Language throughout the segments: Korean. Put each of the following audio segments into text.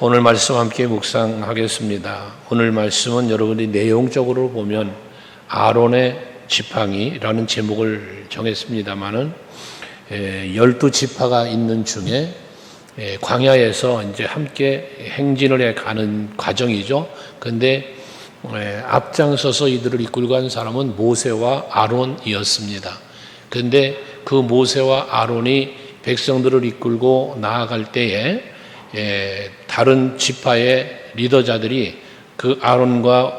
오늘 말씀 함께 묵상하겠습니다. 오늘 말씀은 여러분이 내용적으로 보면 아론의 지팡이라는 제목을 정했습니다만은 12지파가 있는 중에 광야에서 이제 함께 행진을 해 가는 과정이죠. 그런데 앞장서서 이들을 이끌고 간 사람은 모세와 아론이었습니다. 그런데 그 모세와 아론이 백성들을 이끌고 나아갈 때에 다른 지파의 리더자들이 그 아론과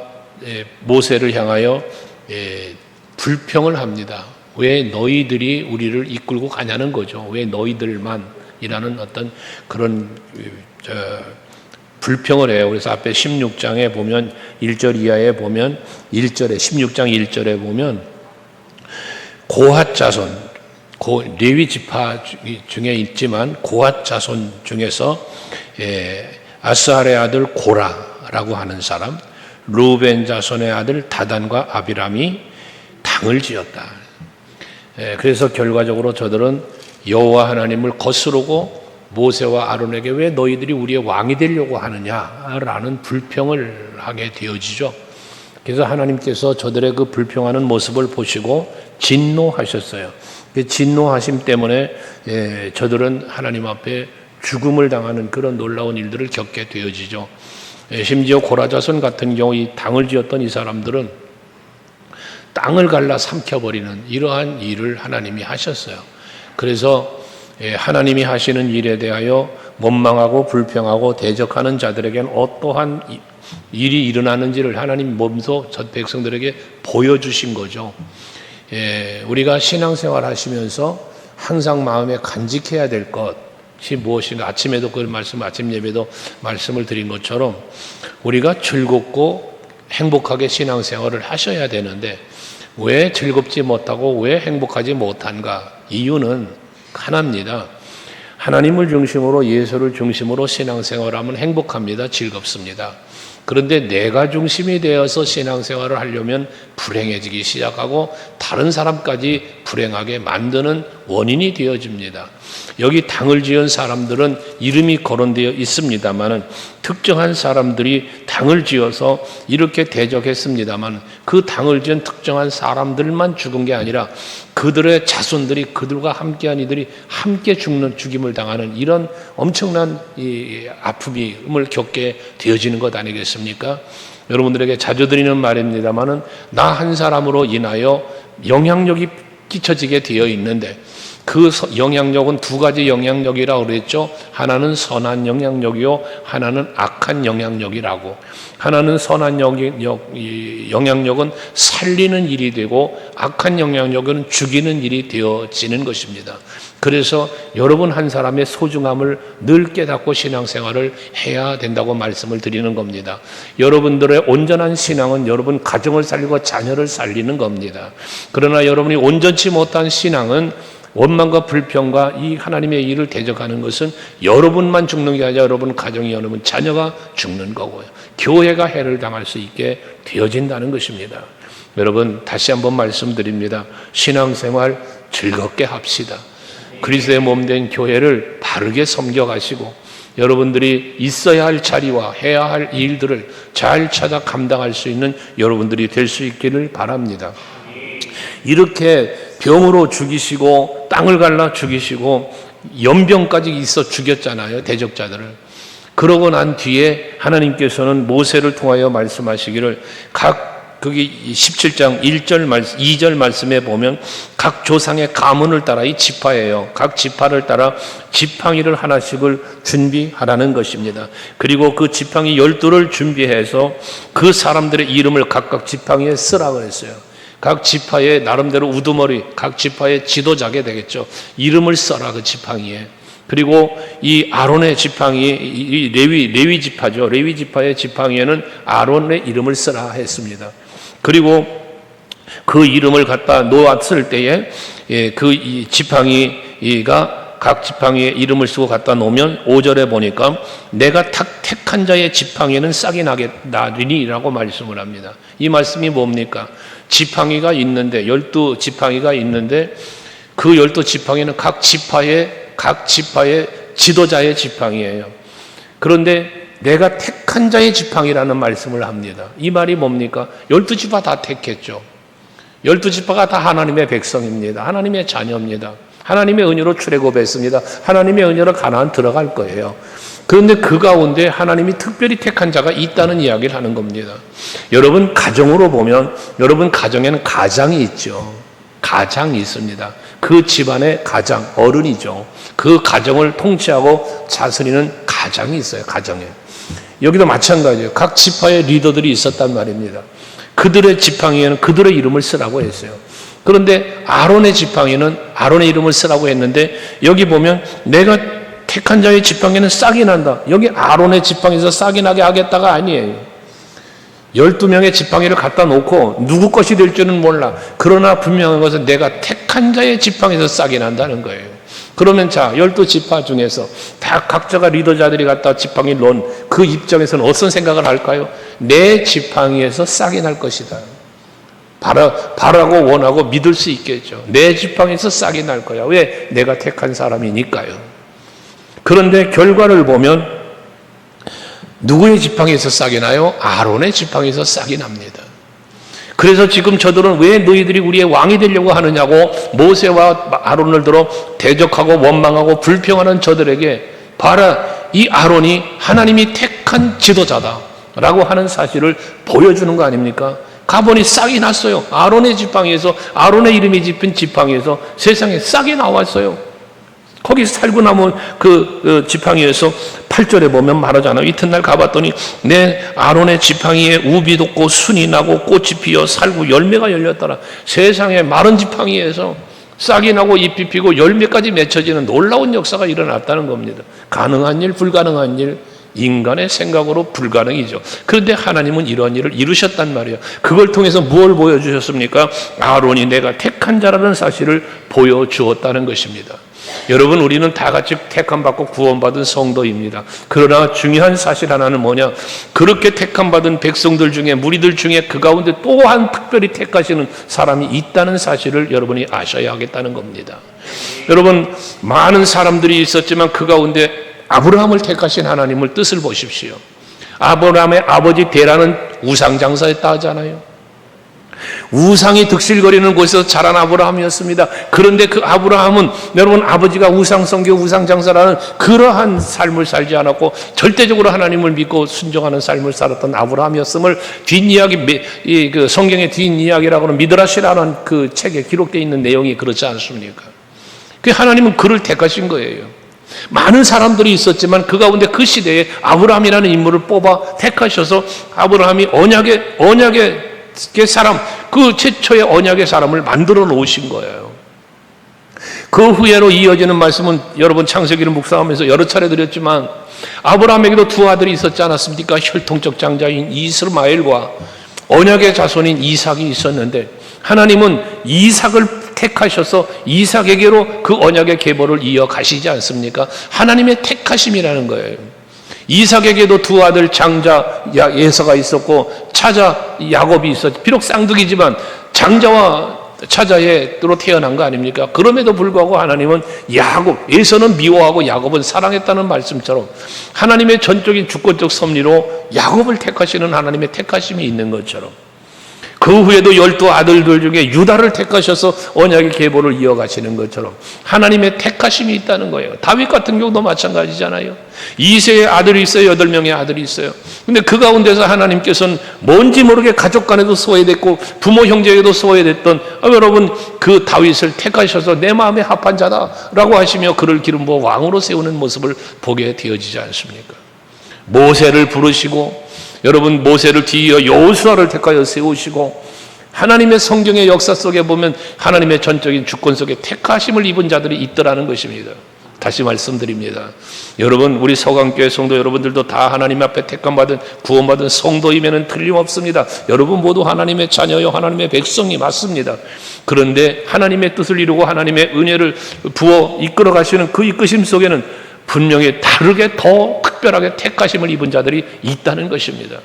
모세를 향하여 불평을 합니다. 왜 너희들이 우리를 이끌고 가냐는 거죠. 왜 너희들만이라는 어떤 그런 불평을 해요. 그래서 앞에 16장에 보면 1절 이하에 보면 1절에 16장 1절에 보면 고핫 자손 레위 지파 중에 있지만 고핫 자손 중에서 아스알의 아들 고라라고 하는 사람, 루벤 자손의 아들 다단과 아비람이 당을 지었다. 그래서 결과적으로 저들은 여호와 하나님을 거스르고 모세와 아론에게 왜 너희들이 우리의 왕이 되려고 하느냐라는 불평을 하게 되어지죠. 그래서 하나님께서 저들의 그 불평하는 모습을 보시고 진노하셨어요. 그 진노하심 때문에 저들은 하나님 앞에 죽음을 당하는 그런 놀라운 일들을 겪게 되어지죠. 심지어 고라자손 같은 경우 이 당을 지었던 이 사람들은 땅을 갈라 삼켜버리는 이러한 일을 하나님이 하셨어요. 그래서 하나님이 하시는 일에 대하여 원망하고 불평하고 대적하는 자들에게는 어떠한 일이 일어나는지를 하나님 몸소 전 백성들에게 보여주신 거죠. 우리가 신앙생활 하시면서 항상 마음에 간직해야 될 것이 무엇인가. 아침에도 그 말씀, 아침 예배도 말씀을 드린 것처럼 우리가 즐겁고 행복하게 신앙생활을 하셔야 되는데 왜 즐겁지 못하고 왜 행복하지 못한가? 이유는 하나입니다. 하나님을 중심으로 예수를 중심으로 신앙생활하면 행복합니다. 즐겁습니다. 그런데 내가 중심이 되어서 신앙생활을 하려면 불행해지기 시작하고 다른 사람까지 불행하게 만드는 원인이 되어집니다. 여기 당을 지은 사람들은 이름이 거론되어 있습니다만 특정한 사람들이 당을 지어서 이렇게 대적했습니다만 그 당을 지은 특정한 사람들만 죽은 게 아니라 그들의 자손들이 그들과 함께한 이들이 함께 죽임을 당하는 이런 엄청난 이 아픔을 겪게 되어지는 것 아니겠습니까? 여러분들에게 자주 드리는 말입니다만은 나 한 사람으로 인하여 영향력이 끼쳐지게 되어 있는데 그 영향력은 두 가지 영향력이라고 그랬죠. 하나는 선한 영향력이요, 하나는 악한 영향력이라고. 하나는 선한 영향력은 살리는 일이 되고 악한 영향력은 죽이는 일이 되어지는 것입니다. 그래서 여러분 한 사람의 소중함을 늘 깨닫고 신앙생활을 해야 된다고 말씀을 드리는 겁니다. 여러분들의 온전한 신앙은 여러분 가정을 살리고 자녀를 살리는 겁니다. 그러나 여러분이 온전치 못한 신앙은 원망과 불평과 이 하나님의 일을 대적하는 것은 여러분만 죽는 게 아니라 여러분 가정이 여러분 자녀가 죽는 거고요. 교회가 해를 당할 수 있게 되어진다는 것입니다. 여러분 다시 한번 말씀드립니다. 신앙생활 즐겁게 합시다. 그리스도의 몸된 교회를 바르게 섬겨가시고 여러분들이 있어야 할 자리와 해야 할 일들을 잘 찾아 감당할 수 있는 여러분들이 될 수 있기를 바랍니다. 이렇게 병으로 죽이시고 땅을 갈라 죽이시고 연병까지 있어 죽였잖아요. 대적자들을. 그러고 난 뒤에 하나님께서는 모세를 통하여 말씀하시기를 거기 17장 1절 말씀, 2절 말씀에 보면 각 조상의 가문을 따라 이 지파예요. 각 지파를 따라 지팡이를 하나씩을 준비하라는 것입니다. 그리고 그 지팡이 12를 준비해서 그 사람들의 이름을 각각 지팡이에 쓰라고 했어요. 각 지파의 나름대로 우두머리, 각 지파의 지도자게 되겠죠. 이름을 써라 그 지팡이에. 그리고 이 아론의 지팡이, 이 레위 지파죠. 레위 지파의 지팡이에는 아론의 이름을 쓰라 했습니다. 그리고 그 이름을 갖다 놓았을 때에 그 지팡이가 각 지팡이에 이름을 쓰고 갖다 놓으면 5절에 보니까 내가 택한 자의 지팡이는 싹이 나리니라고 말씀을 합니다. 이 말씀이 뭡니까? 지팡이가 있는데 12지팡이가 있는데 그 12지팡이는 각 지파의 지도자의 지팡이에요. 그런데 내가 택한 자의 지팡이라는 말씀을 합니다. 이 말이 뭡니까? 12지파 다 택했죠. 12지파가 다 하나님의 백성입니다. 하나님의 자녀입니다. 하나님의 은혜로 출애굽했습니다. 하나님의 은혜로 가나안 들어갈 거예요. 그런데 그 가운데 하나님이 특별히 택한 자가 있다는 이야기를 하는 겁니다. 여러분 가정으로 보면 여러분 가정에는 가장이 있죠. 가장이 있습니다. 그 집안의 가장, 어른이죠. 그 가정을 통치하고 다스리는 가장이 있어요. 가정에. 여기도 마찬가지예요. 각 지파의 리더들이 있었단 말입니다. 그들의 지팡이에는 그들의 이름을 쓰라고 했어요. 그런데 아론의 지팡이는 아론의 이름을 쓰라고 했는데 여기 보면 내가 택한 자의 지팡이는 싹이 난다. 여기 아론의 지팡이에서 싹이 나게 하겠다가 아니에요. 12명의 지팡이를 갖다 놓고 누구 것이 될지는 몰라. 그러나 분명한 것은 내가 택한 자의 지팡이에서 싹이 난다는 거예요. 그러면 자 12지파 중에서 다 각자가 리더자들이 갖다 지팡이를 놓은 그 입장에서는 어떤 생각을 할까요? 내 지팡이에서 싹이 날 것이다. 바라고 원하고 믿을 수 있겠죠. 내 지팡이에서 싹이 날 거야. 왜? 내가 택한 사람이니까요. 그런데 결과를 보면 누구의 지팡이에서 싹이 나요? 아론의 지팡이에서 싹이 납니다. 그래서 지금 저들은 왜 너희들이 우리의 왕이 되려고 하느냐고 모세와 아론을 들어 대적하고 원망하고 불평하는 저들에게 봐라, 이 아론이 하나님이 택한 지도자다라고 하는 사실을 보여주는 거 아닙니까? 가보니 싹이 났어요. 아론의 지팡이에서, 아론의 이름이 집힌 지팡이에서 세상에 싹이 나왔어요. 거기 살고 남은 그 지팡이에서 8절에 보면 말하잖아요. 이튿날 가봤더니 내 아론의 지팡이에 우비 돋고 순이 나고 꽃이 피어 살고 열매가 열렸더라. 세상에 마른 지팡이에서 싹이 나고 잎이 피고 열매까지 맺혀지는 놀라운 역사가 일어났다는 겁니다. 가능한 일, 불가능한 일, 인간의 생각으로 불가능이죠. 그런데 하나님은 이런 일을 이루셨단 말이에요. 그걸 통해서 무엇을 보여주셨습니까? 아론이 내가 택한 자라는 사실을 보여주었다는 것입니다. 여러분, 우리는 다 같이 택함받고 구원받은 성도입니다. 그러나 중요한 사실 하나는 뭐냐? 그렇게 택함받은 백성들 중에, 무리들 중에 그 가운데 또한 특별히 택하시는 사람이 있다는 사실을 여러분이 아셔야 하겠다는 겁니다. 여러분, 많은 사람들이 있었지만 그 가운데 아브라함을 택하신 하나님을 뜻을 보십시오. 아브라함의 아버지 데라는 우상장사했다 하잖아요. 우상이 득실거리는 곳에서 자란 아브라함이었습니다. 그런데 그 아브라함은 여러분 아버지가 우상성교 우상장사라는 그러한 삶을 살지 않았고 절대적으로 하나님을 믿고 순종하는 삶을 살았던 아브라함이었음을 뒷이야기, 그 성경의 뒷이야기라고 하는 미드라시라는 그 책에 기록되어 있는 내용이 그렇지 않습니까? 그 하나님은 그를 택하신 거예요. 많은 사람들이 있었지만 그 가운데 그 시대에 아브라함이라는 인물을 뽑아 택하셔서 아브라함이 언약의 사람, 그 최초의 언약의 사람을 만들어 놓으신 거예요. 그 후에로 이어지는 말씀은 여러분 창세기를 묵상하면서 여러 차례 드렸지만 아브라함에게도 두 아들이 있었지 않았습니까? 혈통적 장자인 이스마엘과 언약의 자손인 이삭이 있었는데 하나님은 이삭을 택하셔서 이삭에게로 그 언약의 계보를 이어가시지 않습니까? 하나님의 택하심이라는 거예요. 이삭에게도 두 아들 장자 에서가 있었고 차자 야곱이 있었죠. 비록 쌍둥이지만 장자와 차자로 태어난 거 아닙니까? 그럼에도 불구하고 하나님은 에서는 미워하고 야곱은 사랑했다는 말씀처럼 하나님의 전적인 주권적 섭리로 야곱을 택하시는 하나님의 택하심이 있는 것처럼 그 후에도 12아들들 중에 유다를 택하셔서 언약의 계보를 이어가시는 것처럼 하나님의 택하심이 있다는 거예요. 다윗 같은 경우도 마찬가지잖아요. 2세의 아들이 있어요. 8명의 아들이 있어요. 근데 그 가운데서 하나님께서는 뭔지 모르게 가족 간에도 소외됐고 부모 형제에게도 소외됐던 여러분 그 다윗을 택하셔서 내 마음에 합한 자다라고 하시며 그를 기름 부어 왕으로 세우는 모습을 보게 되어지지 않습니까? 모세를 부르시고 여러분 모세를 뒤이어 여호수아를 택하여 세우시고 하나님의 성경의 역사 속에 보면 하나님의 전적인 주권 속에 택하심을 입은 자들이 있더라는 것입니다. 다시 말씀드립니다. 여러분 우리 서강교회 성도 여러분들도 다 하나님 앞에 택함받은 구원받은 성도임에는 틀림없습니다. 여러분 모두 하나님의 자녀요 하나님의 백성이 맞습니다. 그런데 하나님의 뜻을 이루고 하나님의 은혜를 부어 이끌어 가시는 그 이끄심 속에는 분명히 다르게 더 특별하게 택하심을 입은 자들이 있다는 것입니다.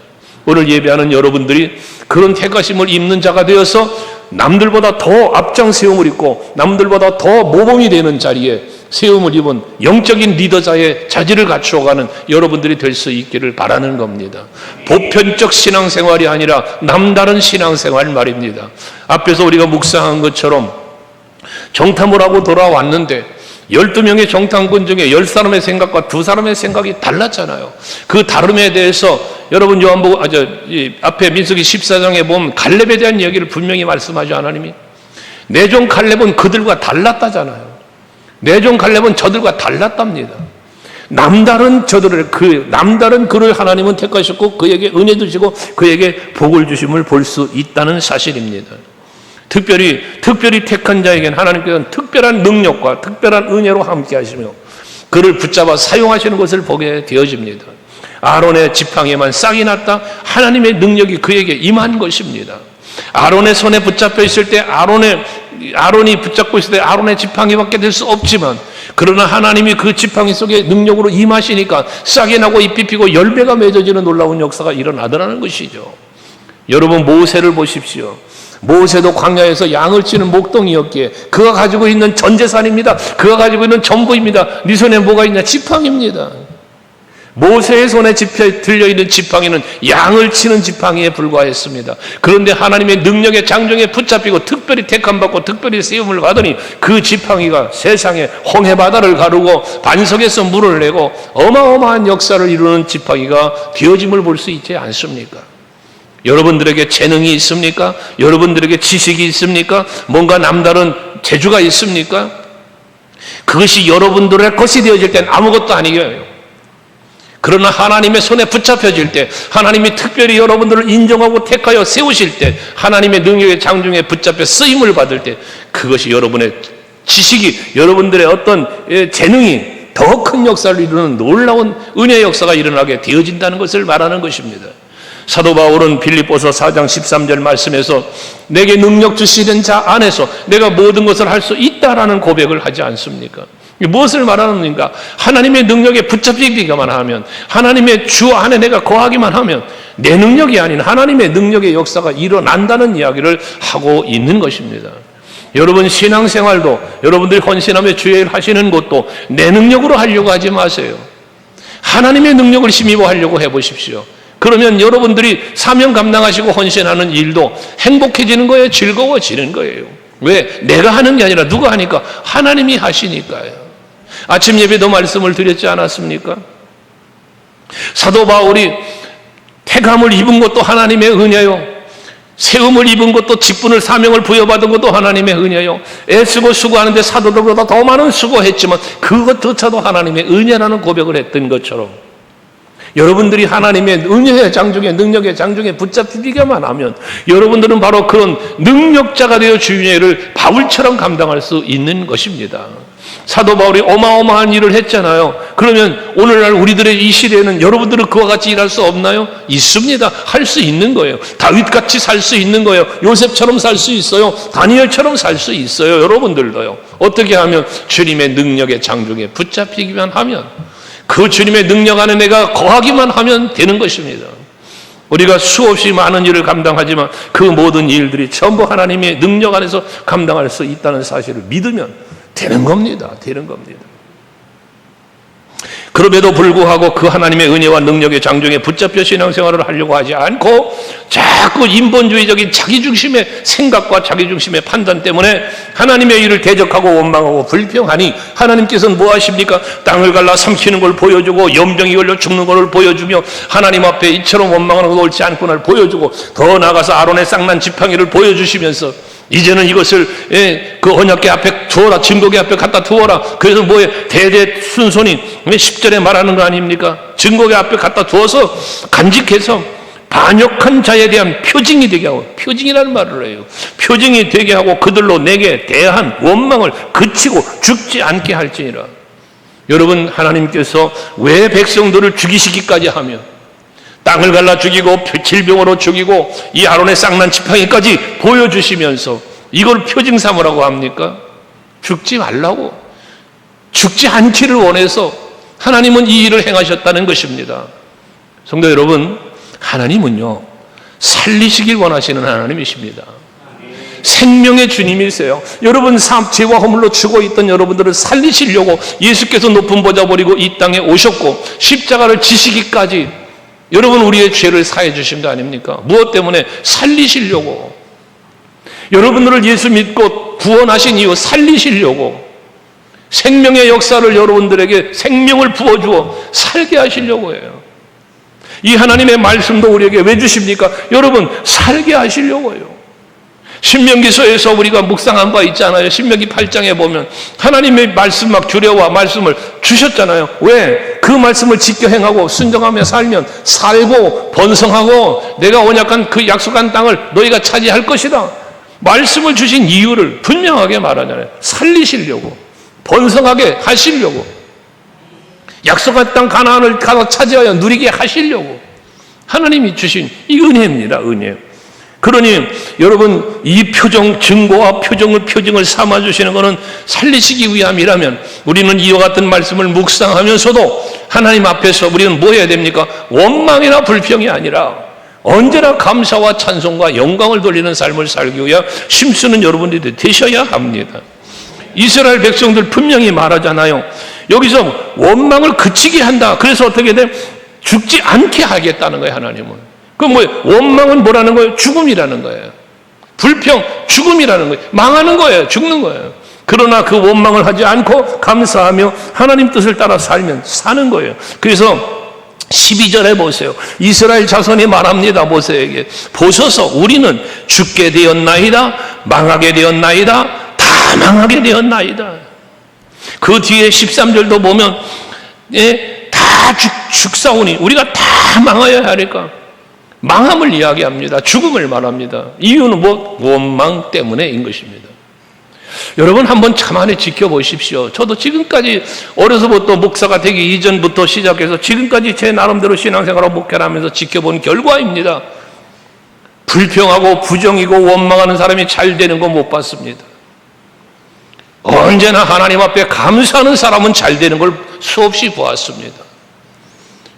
오늘 예배하는 여러분들이 그런 택하심을 입는 자가 되어서 남들보다 더 앞장 세움을 입고 남들보다 더 모범이 되는 자리에 세움을 입은 영적인 리더자의 자질을 갖추어가는 여러분들이 될 수 있기를 바라는 겁니다. 보편적 신앙생활이 아니라 남다른 신앙생활 말입니다. 앞에서 우리가 묵상한 것처럼 정탐을 하고 돌아왔는데 12명의 정탐꾼 중에 10사람의 생각과 2사람의 생각이 달랐잖아요. 그 다름에 대해서 여러분 요한복음 앞에 민수기 14장에 보면 갈렙에 대한 이야기를 분명히 말씀하죠. 하나님이 내 종 갈렙은 그들과 달랐다잖아요. 내 종 갈렙은 저들과 달랐답니다. 남다른 그를 하나님은 택하셨고 그에게 은혜 주시고 그에게 복을 주심을 볼 수 있다는 사실입니다. 특별히 택한 자에게는 하나님께서는 특별한 능력과 특별한 은혜로 함께 하시며 그를 붙잡아 사용하시는 것을 보게 되어집니다. 아론의 지팡이에만 싹이 났다. 하나님의 능력이 그에게 임한 것입니다. 아론의 손에 붙잡혀 있을 때 아론이 붙잡고 있을 때 아론의 지팡이밖에 될 수 없지만 그러나 하나님이 그 지팡이 속에 능력으로 임하시니까 싹이 나고 잎이 피고 열매가 맺어지는 놀라운 역사가 일어나더라는 것이죠. 여러분 모세를 보십시오. 모세도 광야에서 양을 치는 목동이었기에 그가 가지고 있는 전 재산입니다. 그가 가지고 있는 전부입니다. 네 손에 뭐가 있냐? 지팡이입니다. 모세의 손에 들려있는 지팡이는 양을 치는 지팡이에 불과했습니다. 그런데 하나님의 능력의 장정에 붙잡히고 특별히 택함받고 특별히 세움을 받으니 그 지팡이가 세상에 홍해바다를 가르고 반석에서 물을 내고 어마어마한 역사를 이루는 지팡이가 되어짐을 볼 수 있지 않습니까? 여러분들에게 재능이 있습니까? 여러분들에게 지식이 있습니까? 뭔가 남다른 재주가 있습니까? 그것이 여러분들의 것이 되어질 땐 아무것도 아니에요. 그러나 하나님의 손에 붙잡혀질 때 하나님이 특별히 여러분들을 인정하고 택하여 세우실 때 하나님의 능력의 장중에 붙잡혀 쓰임을 받을 때 그것이 여러분의 지식이 여러분들의 어떤 재능이 더 큰 역사를 이루는 놀라운 은혜의 역사가 일어나게 되어진다는 것을 말하는 것입니다. 사도 바울은 빌립보서 4장 13절 말씀에서 내게 능력 주시는 자 안에서 내가 모든 것을 할 수 있다라는 고백을 하지 않습니까? 무엇을 말하는가? 하나님의 능력에 붙잡히기만 하면 하나님의 주 안에 내가 거하기만 하면 내 능력이 아닌 하나님의 능력의 역사가 일어난다는 이야기를 하고 있는 것입니다. 여러분 신앙생활도 여러분들이 헌신하며 주의 일 하시는 것도 내 능력으로 하려고 하지 마세요. 하나님의 능력을 힘입어 하려고 해보십시오. 그러면 여러분들이 사명 감당하시고 헌신하는 일도 행복해지는 거예요? 즐거워지는 거예요. 왜? 내가 하는 게 아니라 누가 하니까? 하나님이 하시니까요. 아침 예배도 말씀을 드렸지 않았습니까? 사도 바울이 택함을 입은 것도 하나님의 은혜요. 세움을 입은 것도 직분을 사명을 부여받은 것도 하나님의 은혜요. 애쓰고 수고하는데 사도들보다 더 많은 수고했지만 그것조차도 하나님의 은혜라는 고백을 했던 것처럼 여러분들이 하나님의 은혜의 장중에 능력의 장중에 붙잡히기만 하면 여러분들은 바로 그런 능력자가 되어 주의 일을 바울처럼 감당할 수 있는 것입니다. 사도 바울이 어마어마한 일을 했잖아요. 그러면 오늘날 우리들의 이 시대에는 여러분들은 그와 같이 일할 수 없나요? 있습니다. 할 수 있는 거예요. 다윗같이 살 수 있는 거예요. 요셉처럼 살 수 있어요. 다니엘처럼 살 수 있어요. 여러분들도요. 어떻게 하면 주님의 능력의 장중에 붙잡히기만 하면 그 주님의 능력 안에 내가 거하기만 하면 되는 것입니다. 우리가 수없이 많은 일을 감당하지만 그 모든 일들이 전부 하나님의 능력 안에서 감당할 수 있다는 사실을 믿으면 되는 겁니다. 되는 겁니다. 그럼에도 불구하고 그 하나님의 은혜와 능력의 장중에 붙잡혀 신앙생활을 하려고 하지 않고 자꾸 인본주의적인 자기중심의 생각과 자기중심의 판단 때문에 하나님의 일을 대적하고 원망하고 불평하니 하나님께서는 뭐 하십니까? 땅을 갈라 삼키는 걸 보여주고 연병이 걸려 죽는 걸 보여주며 하나님 앞에 이처럼 원망하는 것 옳지 않구나를 보여주고 더 나아가서 아론의 쌍난 지팡이를 보여주시면서 이제는 이것을 그 언약궤 앞에 두어라, 증거궤 앞에 갖다 두어라. 그래서 뭐에 대대 순손이 10절에 말하는 거 아닙니까? 증거궤 앞에 갖다 두어서 간직해서 반역한 자에 대한 표징이 되게 하고, 표징이라는 말을 해요. 표징이 되게 하고 그들로 내게 대한 원망을 그치고 죽지 않게 할지니라. 여러분 하나님께서 왜 백성들을 죽이시기까지 하며 땅을 갈라 죽이고 질병으로 죽이고 이 아론의 쌍난 지팡이까지 보여주시면서 이걸 표징 삼으라고 합니까? 죽지 말라고, 죽지 않기를 원해서 하나님은 이 일을 행하셨다는 것입니다. 성도 여러분, 하나님은요 살리시길 원하시는 하나님이십니다. 생명의 주님이세요. 여러분 죄와 허물로 죽어 있던 여러분들을 살리시려고 예수께서 높은 보좌 버리고 이 땅에 오셨고 십자가를 지시기까지 여러분 우리의 죄를 사해 주신 거 아닙니까? 무엇 때문에? 살리시려고. 여러분들을 예수 믿고 구원하신 이유 살리시려고. 생명의 역사를 여러분들에게 생명을 부어주어 살게 하시려고 해요. 이 하나님의 말씀도 우리에게 왜 주십니까? 여러분 살게 하시려고 해요. 신명기서에서 우리가 묵상한 바 있잖아요. 신명기 8장에 보면 하나님의 말씀 막 주려와 말씀을 주셨잖아요. 왜? 그 말씀을 지켜 행하고 순종하며 살면 살고 번성하고 내가 언약한 그 약속한 땅을 너희가 차지할 것이다. 말씀을 주신 이유를 분명하게 말하잖아요. 살리시려고, 번성하게 하시려고, 약속한 땅 가나안을 가서 차지하여 누리게 하시려고 하나님이 주신 이 은혜입니다. 은혜. 그러니 여러분 이 증거와 표정을 삼아주시는 것은 살리시기 위함이라면 우리는 이와 같은 말씀을 묵상하면서도 하나님 앞에서 우리는 뭐 해야 됩니까? 원망이나 불평이 아니라 언제나 감사와 찬송과 영광을 돌리는 삶을 살기 위해 힘쓰는 여러분들이 되셔야 합니다. 이스라엘 백성들 분명히 말하잖아요. 여기서 원망을 그치게 한다. 그래서 어떻게 돼? 죽지 않게 하겠다는 거예요. 하나님은. 그럼 원망은 뭐라는 거예요? 죽음이라는 거예요. 불평, 죽음이라는 거예요. 망하는 거예요. 죽는 거예요. 그러나 그 원망을 하지 않고 감사하며 하나님 뜻을 따라 살면 사는 거예요. 그래서 12절에 보세요. 이스라엘 자손이 말합니다. 모세에게 보소서 우리는 죽게 되었나이다, 망하게 되었나이다, 다 망하게 되었나이다. 그 뒤에 13절도 보면 다 죽사오니 우리가 다 망하여야 하니까 망함을 이야기합니다. 죽음을 말합니다. 이유는 원망 때문에인 것입니다. 여러분 한번 가만히 지켜보십시오. 저도 지금까지 어려서부터 목사가 되기 이전부터 시작해서 지금까지 제 나름대로 신앙생활을 목회하면서 지켜본 결과입니다. 불평하고 부정이고 원망하는 사람이 잘 되는 거 못 봤습니다. 언제나 하나님 앞에 감사하는 사람은 잘 되는 걸 수없이 보았습니다.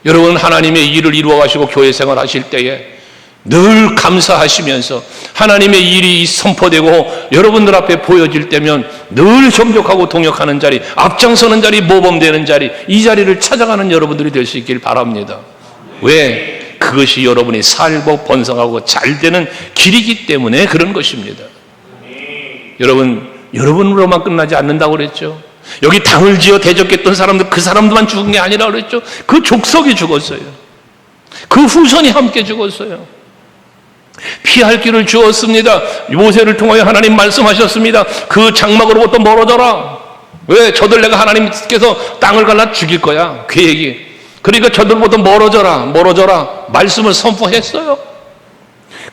여러분 하나님의 일을 이루어 가시고 교회 생활 하실 때에 늘 감사하시면서 하나님의 일이 선포되고 여러분들 앞에 보여질 때면 늘 협력하고 동역하는 자리, 앞장서는 자리, 모범되는 자리, 이 자리를 찾아가는 여러분들이 될 수 있길 바랍니다. 왜? 그것이 여러분이 살고 번성하고 잘 되는 길이기 때문에 그런 것입니다. 여러분으로만 끝나지 않는다고 그랬죠. 여기 당을 지어 대적했던 사람들, 그 사람들만 죽은 게 아니라 그랬죠. 그 족속이 죽었어요. 그 후손이 함께 죽었어요. 피할 길을 주었습니다. 모세를 통하여 하나님 말씀하셨습니다. 그 장막으로부터 멀어져라. 왜? 저들 내가 하나님께서 땅을 갈라 죽일 거야. 계획이. 그러니까 저들보다 멀어져라. 말씀을 선포했어요.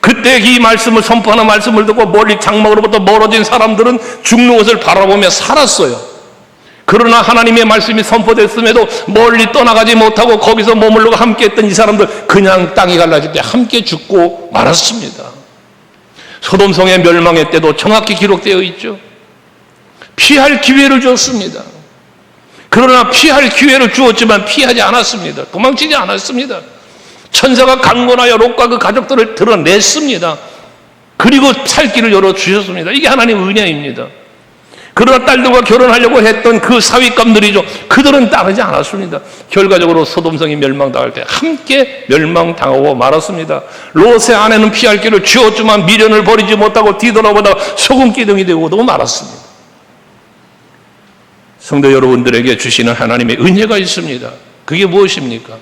그때 이 말씀을 선포하는 말씀을 듣고 멀리 장막으로부터 멀어진 사람들은 죽는 것을 바라보며 살았어요. 그러나 하나님의 말씀이 선포됐음에도 멀리 떠나가지 못하고 거기서 머물러고 함께 했던 이 사람들 그냥 땅이 갈라질 때 함께 죽고 말았습니다. 소돔성의 멸망의 때도 정확히 기록되어 있죠. 피할 기회를 줬습니다. 그러나 피할 기회를 주었지만 피하지 않았습니다. 도망치지 않았습니다. 천사가 강권하여 롯과 그 가족들을 드러냈습니다. 그리고 살 길을 열어주셨습니다. 이게 하나님의 은혜입니다. 그러나 딸들과 결혼하려고 했던 그 사위감들이죠. 그들은 따르지 않았습니다. 결과적으로 소돔성이 멸망당할 때 함께 멸망당하고 말았습니다. 롯의 아내는 피할 길을 주었지만 미련을 버리지 못하고 뒤돌아보다 소금기둥이 되고도 말았습니다. 성도 여러분들에게 주시는 하나님의 은혜가 있습니다. 그게 무엇입니까?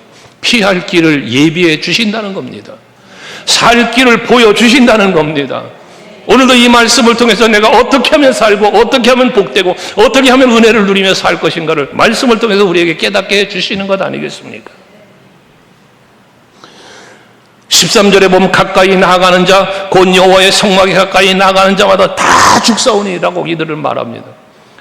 피할 길을 예비해 주신다는 겁니다. 살 길을 보여주신다는 겁니다. 오늘도 이 말씀을 통해서 내가 어떻게 하면 살고 어떻게 하면 복되고 어떻게 하면 은혜를 누리며 살 것인가를 말씀을 통해서 우리에게 깨닫게 해주시는 것 아니겠습니까? 13절에 보면 가까이 나아가는 자 곧 여호와의 성막에 가까이 나아가는 자마다 다 죽사오니라고 이들을 말합니다.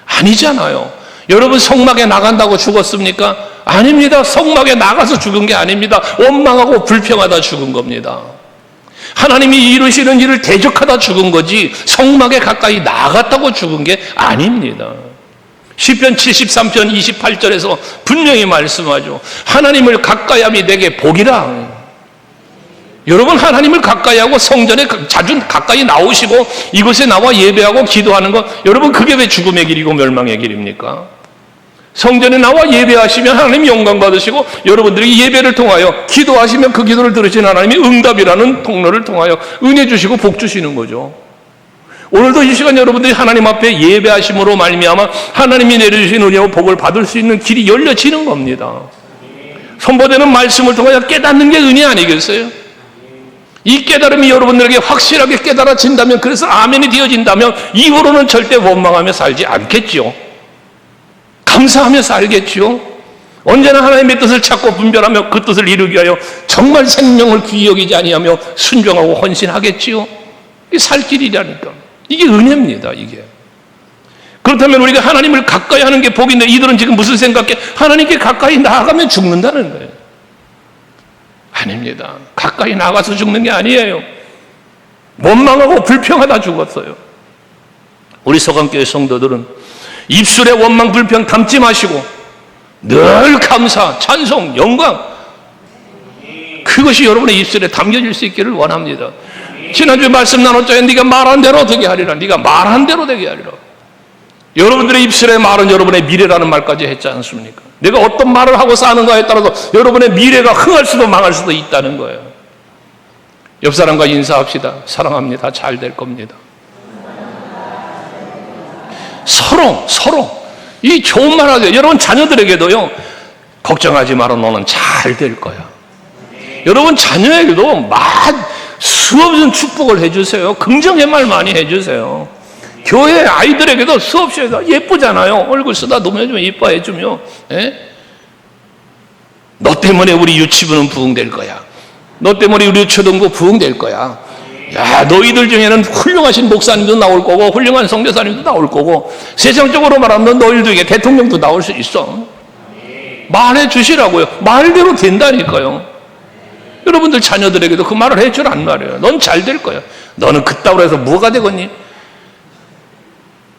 아니잖아요. 여러분 성막에 나간다고 죽었습니까? 아닙니다. 성막에 나가서 죽은 게 아닙니다. 원망하고 불평하다 죽은 겁니다. 하나님이 이루시는 일을 대적하다 죽은 거지 성막에 가까이 나갔다고 죽은 게 아닙니다. 시편 73편 28절에서 분명히 말씀하죠. 하나님을 가까이 함이 내게 복이라. 여러분 하나님을 가까이 하고 성전에 자주 가까이 나오시고 이곳에 나와 예배하고 기도하는 것, 여러분 그게 왜 죽음의 길이고 멸망의 길입니까? 성전에 나와 예배하시면 하나님 영광 받으시고 여러분들이 예배를 통하여 기도하시면 그 기도를 들으신 하나님이 응답이라는 통로를 통하여 은혜 주시고 복 주시는 거죠. 오늘도 이 시간 여러분들이 하나님 앞에 예배하심으로 말미암아 하나님이 내려주신 은혜와 복을 받을 수 있는 길이 열려지는 겁니다. 선포되는 말씀을 통하여 깨닫는 게 은혜 아니겠어요? 이 깨달음이 여러분들에게 확실하게 깨달아진다면, 그래서 아멘이 되어진다면 이후로는 절대 원망하며 살지 않겠죠. 감사하며 살겠죠. 언제나 하나님의 뜻을 찾고 분별하며 그 뜻을 이루기 위하여 정말 생명을 귀히 여기지 아니하며 순종하고 헌신하겠지요. 이게 살 길이라니까. 이게 은혜입니다. 이게. 그렇다면 우리가 하나님을 가까이 하는 게 복인데, 이들은 지금 무슨 생각해? 하나님께 가까이 나아가면 죽는다는 거예요. 아닙니다. 가까이 나가서 죽는 게 아니에요. 원망하고 불평하다 죽었어요. 우리 서강교회 성도들은 입술에 원망 불평 담지 마시고 늘 감사, 찬송, 영광, 그것이 여러분의 입술에 담겨질 수 있기를 원합니다. 지난주에 말씀 나눴잖아요. 네가 말한 대로 되게 하리라. 네가 말한 대로 되게 하리라. 여러분들의 입술의 말은 여러분의 미래라는 말까지 했지 않습니까? 내가 어떤 말을 하고 사는가에 따라서 여러분의 미래가 흥할 수도 망할 수도 있다는 거예요. 옆 사람과 인사합시다. 사랑합니다. 잘 될 겁니다. 서로 이 좋은 말 하세요. 여러분 자녀들에게도요, 걱정하지 마라, 너는 잘 될 거야. 여러분 자녀에게도 수없는 축복을 해주세요. 긍정의 말 많이 해주세요. 교회 아이들에게도 수없이 예쁘잖아요. 얼굴 쓰다듬어주면 예뻐해주며, 너 때문에 우리 유치부는 부흥될 거야. 너 때문에 우리 초등부 부흥될 거야. 야, 너희들 중에는 훌륭하신 목사님도 나올 거고 훌륭한 선교사님도 나올 거고, 세상적으로 말하면 너희들 중에 대통령도 나올 수 있어. 말해 주시라고요. 말대로 된다니까요. 여러분들 자녀들에게도 그 말을 해주란 말이에요. 넌 잘 될 거야. 너는 그따위로 해서 뭐가 되겠니?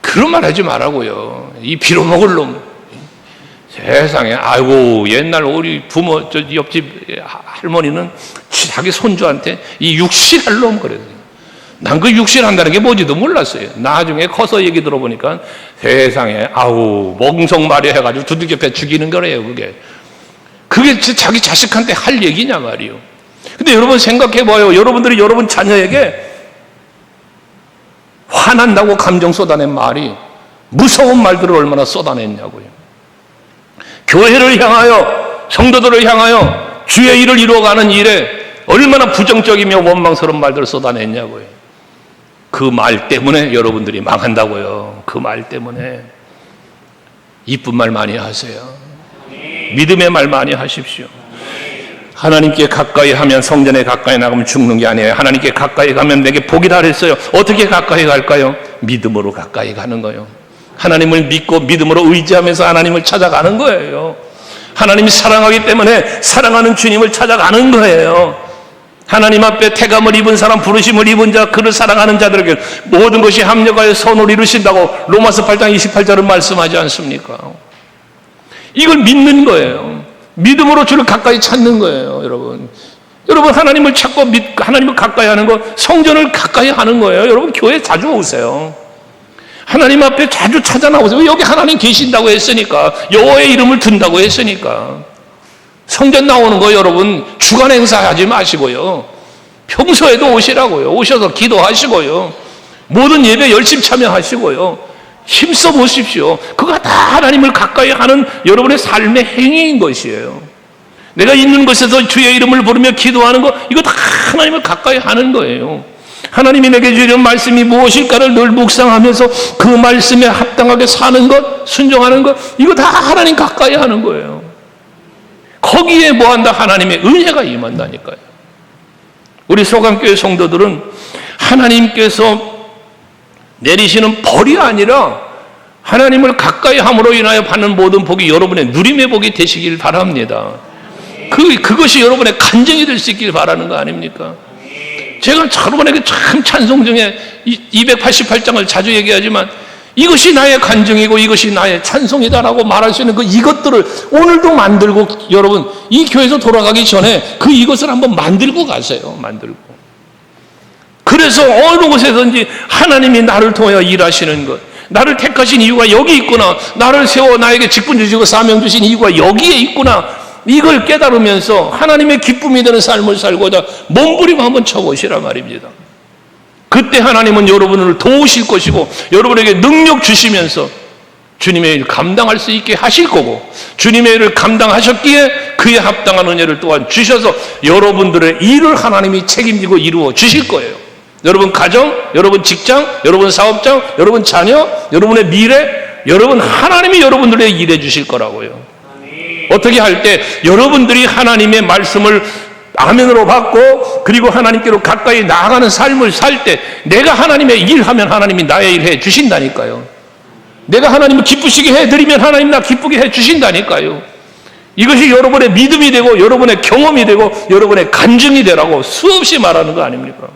그런 말 하지 말라고요. 이 빌어먹을 놈. 세상에, 아이고, 옛날 우리 부모, 저 옆집 할머니는 자기 손주한테 이 육실할 놈 그랬어요. 난 그 육실한다는 게 뭔지도 몰랐어요. 나중에 커서 얘기 들어보니까 세상에, 아우, 멍석마려 해가지고 두들겨 패 죽이는 거래요, 그게. 그게 자기 자식한테 할 얘기냐 말이요. 근데 여러분 생각해봐요. 여러분들이 여러분 자녀에게 화난다고 감정 쏟아낸 말이 무서운 말들을 얼마나 쏟아냈냐고요. 교회를 향하여, 성도들을 향하여 주의 일을 이루어가는 일에 얼마나 부정적이며 원망스러운 말들을 쏟아냈냐고요. 그 말 때문에 여러분들이 망한다고요. 그 말 때문에. 이쁜 말 많이 하세요. 믿음의 말 많이 하십시오. 하나님께 가까이 하면, 성전에 가까이 나가면 죽는 게 아니에요. 하나님께 가까이 가면 내게 복이다 그랬어요. 어떻게 가까이 갈까요? 믿음으로 가까이 가는 거예요. 하나님을 믿고 믿음으로 의지하면서 하나님을 찾아가는 거예요. 하나님이 사랑하기 때문에 사랑하는 주님을 찾아가는 거예요. 하나님 앞에 태감을 입은 사람, 부르심을 입은 자, 그를 사랑하는 자들에게 모든 것이 합력하여 선을 이루신다고 로마서 8장 28절은 말씀하지 않습니까? 이걸 믿는 거예요. 믿음으로 주를 가까이 찾는 거예요, 여러분. 여러분 하나님을 찾고 하나님을 가까이 하는 거, 성전을 가까이 하는 거예요. 여러분 교회 자주 오세요. 하나님 앞에 자주 찾아 나오세요. 여기 하나님 계신다고 했으니까, 여호와의 이름을 든다고 했으니까. 성전 나오는 거 여러분 주간 행사하지 마시고요. 평소에도 오시라고요. 오셔서 기도하시고요. 모든 예배 열심히 참여하시고요. 힘써 보십시오. 그거 다 하나님을 가까이 하는 여러분의 삶의 행위인 것이에요. 내가 있는 곳에서 주의 이름을 부르며 기도하는 거, 이거 다 하나님을 가까이 하는 거예요. 하나님이 내게 주시는 말씀이 무엇일까를 늘 묵상하면서 그 말씀에 합당하게 사는 것, 순종하는 것, 이거 다 하나님 가까이 하는 거예요. 거기에 뭐한다? 하나님의 은혜가 임한다니까요. 우리 소강교회 성도들은 하나님께서 내리시는 벌이 아니라 하나님을 가까이 함으로 인하여 받는 모든 복이 여러분의 누림의 복이 되시길 바랍니다. 그것이 여러분의 간증이 될 수 있길 바라는 거 아닙니까? 제가 여러분에게 참 찬송 중에 288장을 자주 얘기하지만 이것이 나의 간증이고 이것이 나의 찬송이다라고 말할 수 있는 이것들을 오늘도 만들고, 여러분 이 교회에서 돌아가기 전에 이것을 한번 만들고 가세요. 만들고. 그래서 어느 곳에든지 하나님이 나를 통하여 일하시는 것, 나를 택하신 이유가 여기 있구나, 나를 세워 나에게 직분 주시고 사명 주신 이유가 여기에 있구나, 이걸 깨달으면서 하나님의 기쁨이 되는 삶을 살고자 몸부림 한번 쳐보시라 말입니다. 그때 하나님은 여러분을 도우실 것이고 여러분에게 능력 주시면서 주님의 일 감당할 수 있게 하실 거고, 주님의 일을 감당하셨기에 그에 합당한 은혜를 또한 주셔서 여러분들의 일을 하나님이 책임지고 이루어 주실 거예요. 여러분 가정, 여러분 직장, 여러분 사업장, 여러분 자녀, 여러분의 미래, 여러분 하나님이 여러분들의 일해 주실 거라고요. 어떻게 할 때 여러분들이 하나님의 말씀을 아멘으로 받고 그리고 하나님께로 가까이 나아가는 삶을 살 때 내가 하나님의 일하면 하나님이 나의 일 해 주신다니까요. 내가 하나님을 기쁘시게 해드리면 하나님 나 기쁘게 해 주신다니까요. 이것이 여러분의 믿음이 되고 여러분의 경험이 되고 여러분의 간증이 되라고 수없이 말하는 거 아닙니까?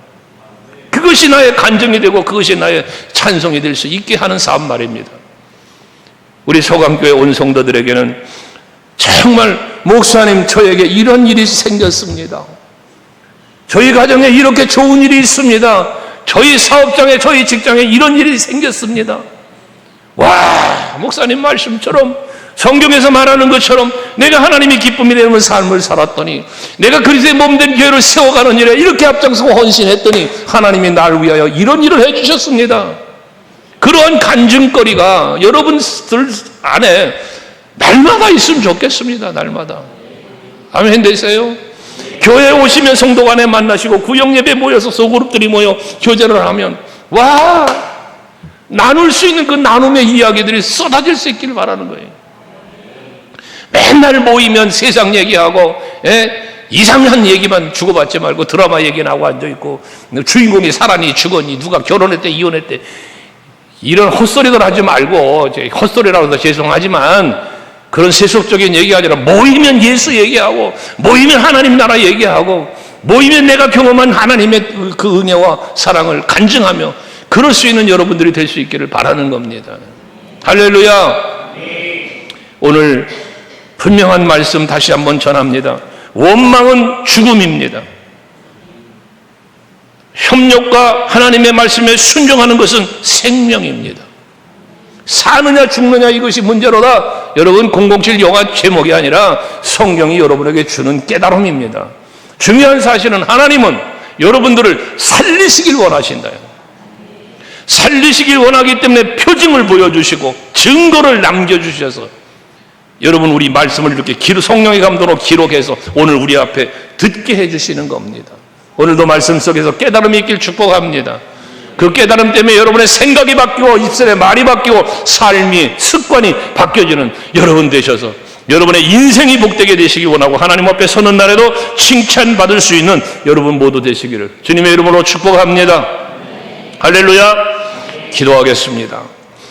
그것이 나의 간증이 되고 그것이 나의 찬송이 될 수 있게 하는 삶 말입니다. 우리 소강교회 온 성도들에게는 정말 목사님 저에게 이런 일이 생겼습니다, 저희 가정에 이렇게 좋은 일이 있습니다, 저희 사업장에 저희 직장에 이런 일이 생겼습니다. 와, 목사님 말씀처럼 성경에서 말하는 것처럼 내가 하나님이 기쁨이 되는 삶을 살았더니, 내가 그리스도의 몸된 교회를 세워가는 일에 이렇게 앞장서고 헌신했더니 하나님이 나를 위하여 이런 일을 해주셨습니다. 그러한 간증거리가 여러분들 안에 날마다 있으면 좋겠습니다. 날마다. 아멘 되세요? 교회에 오시면 성도 간에 만나시고 구역예배 모여서 소그룹들이 모여 교제를 하면 와, 나눌 수 있는 그 나눔의 이야기들이 쏟아질 수 있기를 바라는 거예요. 맨날 모이면 세상 얘기하고 이상한 얘기만 주고받지 말고 드라마 얘기나 하고 앉아있고, 주인공이 살았니 죽었니 누가 결혼했대 이혼했대 이런 헛소리들 하지 말고, 헛소리라고 해서 죄송하지만 그런 세속적인 얘기가 아니라 모이면 예수 얘기하고, 모이면 하나님 나라 얘기하고, 모이면 내가 경험한 하나님의 그 은혜와 사랑을 간증하며 그럴 수 있는 여러분들이 될 수 있기를 바라는 겁니다. 할렐루야. 오늘 분명한 말씀 다시 한번 전합니다. 원망은 죽음입니다. 협력과 하나님의 말씀에 순종하는 것은 생명입니다. 사느냐 죽느냐 이것이 문제로다. 여러분 007 영화 제목이 아니라 성경이 여러분에게 주는 깨달음입니다. 중요한 사실은 하나님은 여러분들을 살리시길 원하신다. 살리시길 원하기 때문에 표징을 보여주시고 증거를 남겨주셔서 여러분 우리 말씀을 이렇게 성령의 감동으로 기록해서 오늘 우리 앞에 듣게 해주시는 겁니다. 오늘도 말씀 속에서 깨달음이 있길 축복합니다. 그 깨달음 때문에 여러분의 생각이 바뀌고 입술의 말이 바뀌고 삶이 습관이 바뀌어지는 여러분 되셔서 여러분의 인생이 복되게 되시기 원하고 하나님 앞에 서는 날에도 칭찬받을 수 있는 여러분 모두 되시기를 주님의 이름으로 축복합니다. 할렐루야. 기도하겠습니다.